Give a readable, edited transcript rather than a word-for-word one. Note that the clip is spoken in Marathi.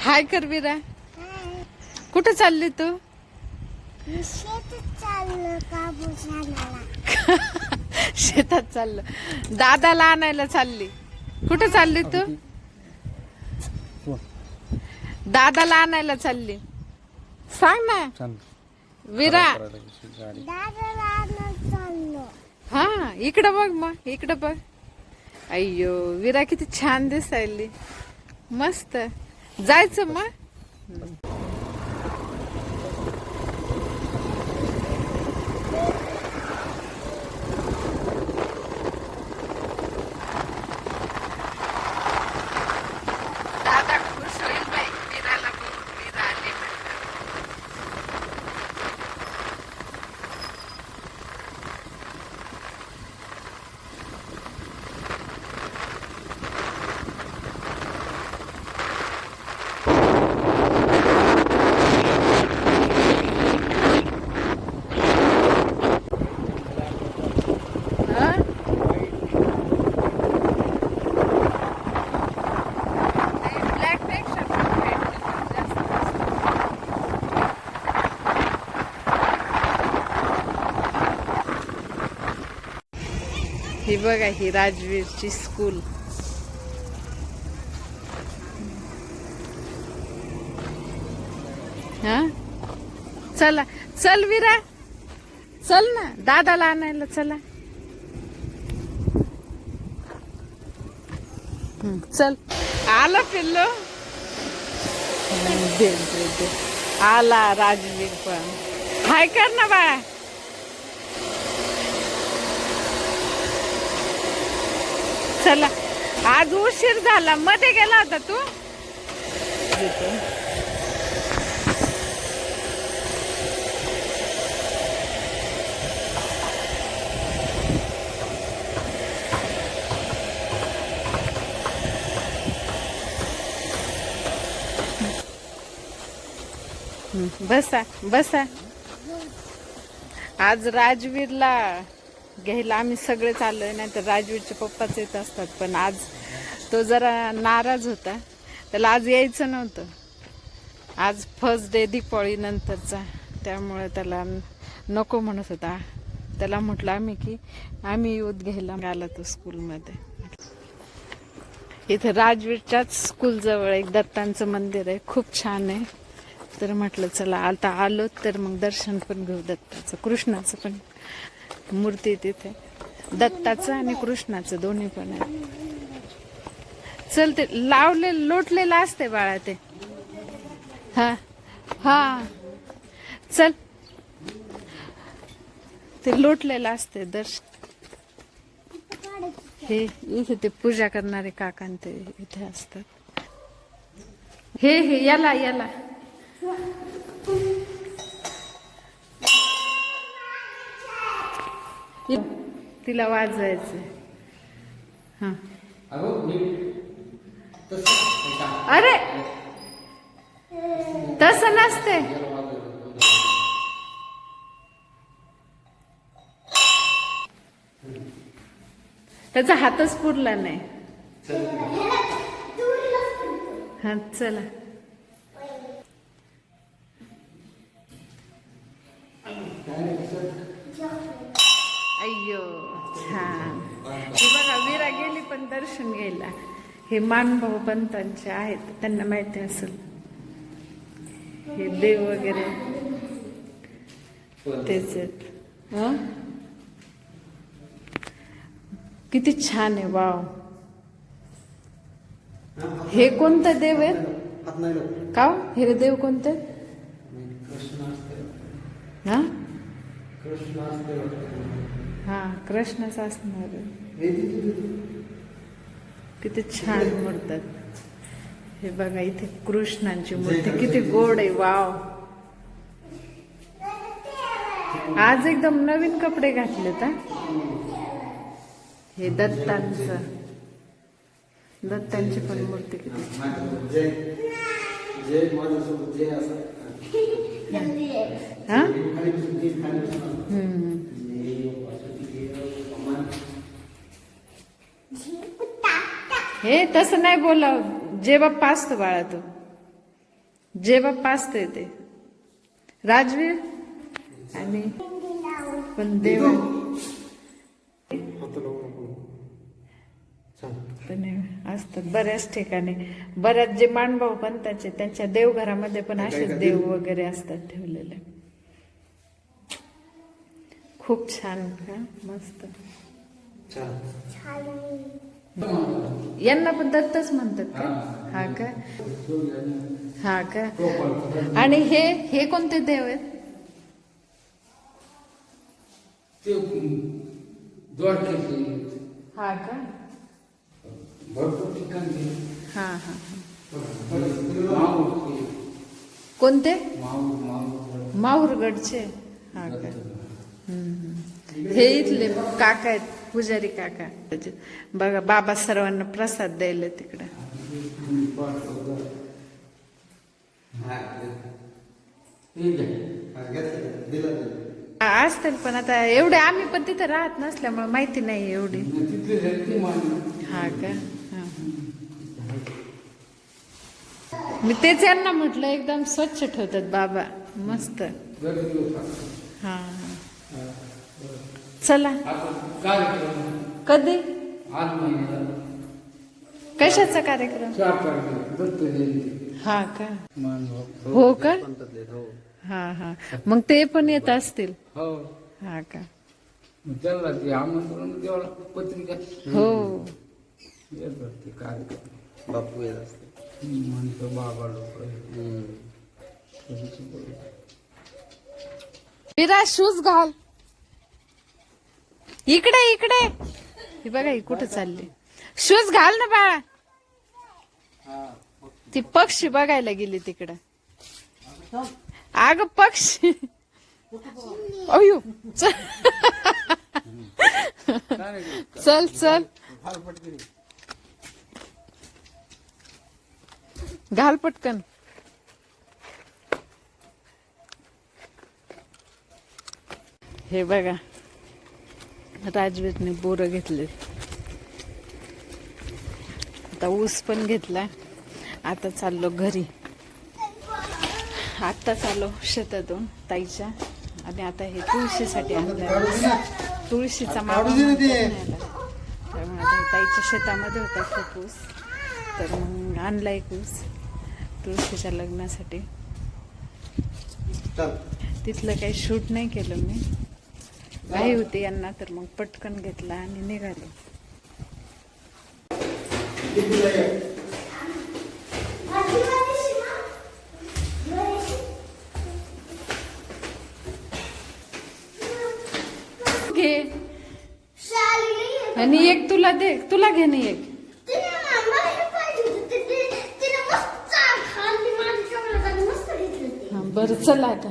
हाय कर विरा. कुठे चालली तू? शेतात चाललं. दादाला आणायला चालली. कुठे चालली तू? दादाला आणायला चालली. सांग ना विरा. हा इकडं बघ, मग इकडं बघ. अय्यो विरा किती छान दिसायली. मस्त. जायचं मग. दादा खुश होईल बाई विराला बघून. विरा आली म्हणलं. हा? ब्लॅक पेक्षा पण व्हाईट कलर जास्त मस्त. ही बघा, ही राजवीरची स्कूल. हा चला चल विरा, चल ना दादाला आणायला. चला चल. आला पिल्लो. दे दे दे. आला राजवीर पण. हाय कर ना बाळा. चला आज उशीर झाला. मध्ये गेला होता तू? बसा बसा. आज राजवीरला घ्यायला आम्ही सगळेच आलोय. नाही तर राजवीरचे पप्पाच येत असतात, पण आज तो जरा नाराज होता. त्याला आज यायचं नव्हतं. आज फर्स्ट डे दिवाळी नंतरचा, त्यामुळे त्याला नको म्हणत होता. त्याला म्हटलं आम्ही की आम्ही येऊत घ्यायला. आला तो स्कूलमध्ये. इथं राजवीरच्याच स्कूलजवळ एक दत्तांचं मंदिर आहे, खूप छान आहे. तर म्हटलं चला आता आलो तर मग दर्शन पण घेऊ दत्ताचं. कृष्णाचं पण मूर्ती तिथे, दत्ताचं आणि कृष्णाचं दोन्ही पण आहे. चल ते लावले लोटलेलं असते बाळा ते. हा हा चल. ते लोटलेलं असते दर्शन. हे इथे ते पूजा करणारे काकां ते इथे असतात. हे हे याला याला तिला वाजवायचं. हा अरे तसं नसते. त्याचा हातच पुरला नाही. हा चला. अय्यो छान. हे बघा विरा गेली पण दर्शन घ्यायला. हे मानभाऊ पंतांचे आहेत, त्यांना माहिती असेल. हे देव वगैरे तेच आहेत. हं? किती छान आहे. वाव. हे कोणतं देव आहे का? हे देव कोणते? हा हा कृष्णच असणार. किती छान मूर्तात. हे बघा इथे कृष्णांची मूर्ती किती गोड आहे. वाव. आज एकदम नवीन कपडे घातलेत. हे दत्तांची पण मूर्ती किती छान. हा हे तसं नाही बोलाव. जे बाप्पा असतो बाळा तो. जे बाप्पा असते ते राजवीर आणि पण देवा पण असतात बऱ्याच ठिकाणी. बऱ्याच जे मानभाव पंथाचे त्यांच्या देवघरामध्ये पण असेच देव वगैरे असतात ठेवलेले. खूप छान का मस्त. यांना पण दत्तच म्हणतात का? हा का? हा का? आणि हे कोणते देव आहेत? हा का? हा हा. कोणते? माहूरगडचे. हा का? हे इथले काका आहेत, पुजारी काका. बघा बाबा सर्वांना प्रसाद द्यायला तिकडे. असतील पण आता एवढे आम्ही पण तिथे राहत नसल्यामुळे माहिती नाही एवढी. हा का? मी तेच यांना म्हटलं एकदम स्वच्छ ठेवतात बाबा मस्त. हा चला. कधी? कशाचा कार्यक्रम? हा का? हो का? हा हा. मग ते पण येत असतील. हा का? हो. बापू येत असते. विराज शूज घाल. इकडे इकडे. हे बघा ही कुठे चालली. शूज घाल ना बाळा. ती पक्षी बघायला गेली तिकडं. अग पक्षी. अयो चल चल घाल पटकन. हे बघा राजवीरने बोरं घेतले. आता ऊस पण घेतला. आता चाललो घरी. आत्ता चाललो शेतातून ताईच्या. आणि आता हे तुळशीसाठी आणलं. तुळशीचा मावा त्यामुळे आता ताईच्या शेतामध्ये होता खूप ऊस. तर मग आणला एक ऊस तुळशीच्या लग्नासाठी. तिथलं काही शूट नाही केलं मी. घाई होती यांना तर मग पटकन घेतला आणि निघालो. घे आणि एक तुला दे. तुला घे नाही एक. बरं चला आता.